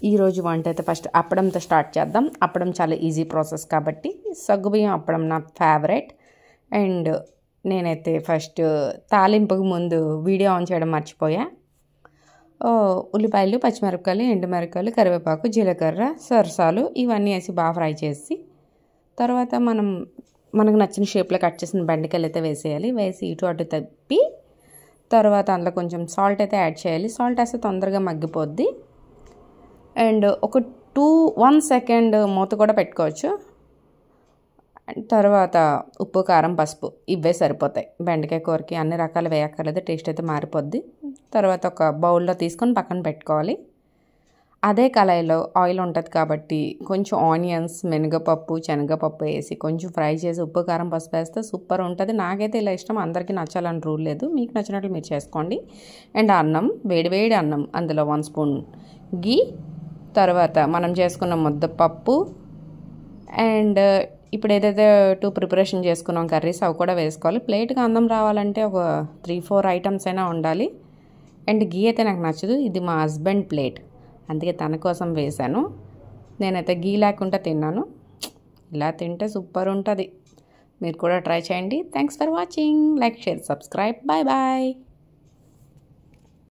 ఈరోజు వంట అయితే ఫస్ట్ అప్పడంతో స్టార్ట్ చేద్దాం. అప్పడం చాలా ఈజీ ప్రాసెస్ కాబట్టి సగ్గుబియ్యం అప్పడం నా ఫేవరెట్. అండ్ నేనైతే ఫస్ట్ తాలింపుకు ముందు వీడియో ఆన్ చేయడం మర్చిపోయా. ఉల్లిపాయలు, పచ్చిమిరపకాయలు, ఎండుమిరపకాయలు, కరివేపాకు, జీలకర్ర, సరసాలు ఇవన్నీ వేసి బాగా ఫ్రై చేసి తర్వాత మనకు నచ్చిన షేప్లో కట్ చేసిన బెండకాయలు అయితే వేసేయాలి. వేసి ఇటు అటు తప్పి తర్వాత అందులో కొంచెం సాల్ట్ అయితే యాడ్ చేయాలి. సాల్ట్ వేస్తే తొందరగా మగ్గిపోద్ది. అండ్ ఒక 1 సెకండ్ మూత కూడా పెట్టుకోవచ్చు. తర్వాత ఉప్పు, కారం, పసుపు ఇవే సరిపోతాయి. బెండకాయ కూరకి అన్ని రకాలు వేయక్కర్లేదు, టేస్ట్ అయితే మారిపోద్ది. తర్వాత ఒక బౌల్లో తీసుకొని పక్కన పెట్టుకోవాలి. అదే కళాయిలో ఆయిల్ ఉంటుంది కాబట్టి కొంచెం ఆనియన్స్, మినగపప్పు, శనగపప్పు వేసి కొంచెం ఫ్రై చేసి ఉప్పు, కారం, పసుపు వేస్తే సూపర్ ఉంటుంది. నాకైతే ఇలా ఇష్టం, అందరికీ నచ్చాలని రూల్ లేదు, మీకు నచ్చినట్లు మీరు చేసుకోండి. అండ్ అన్నం, వేడివేడి అన్నం, అందులో 1 స్పూన్ గీ, తర్వాత మనం చేసుకున్న ముద్దపప్పు అండ్ ఇప్పుడు ఏదైతే ప్రిపరేషన్ చేసుకున్నాం కర్రీస్ అవి కూడా వేసుకోవాలి. ప్లేట్గా అన్నం రావాలంటే ఒక 3-4 ఐటమ్స్ అయినా ఉండాలి. అండ్ గీ అయితే నాకు నచ్చదు, ఇది మా హస్బెండ్ ప్లేట్, అందుకే తన కోసం వేశాను. నేనైతే గీ లేకుండా తిన్నాను. ఇలా తింటే సూపర్ ఉంటుంది. మీరు కూడా ట్రై చేయండి. Thanks for watching. Like, share, subscribe. Bye bye.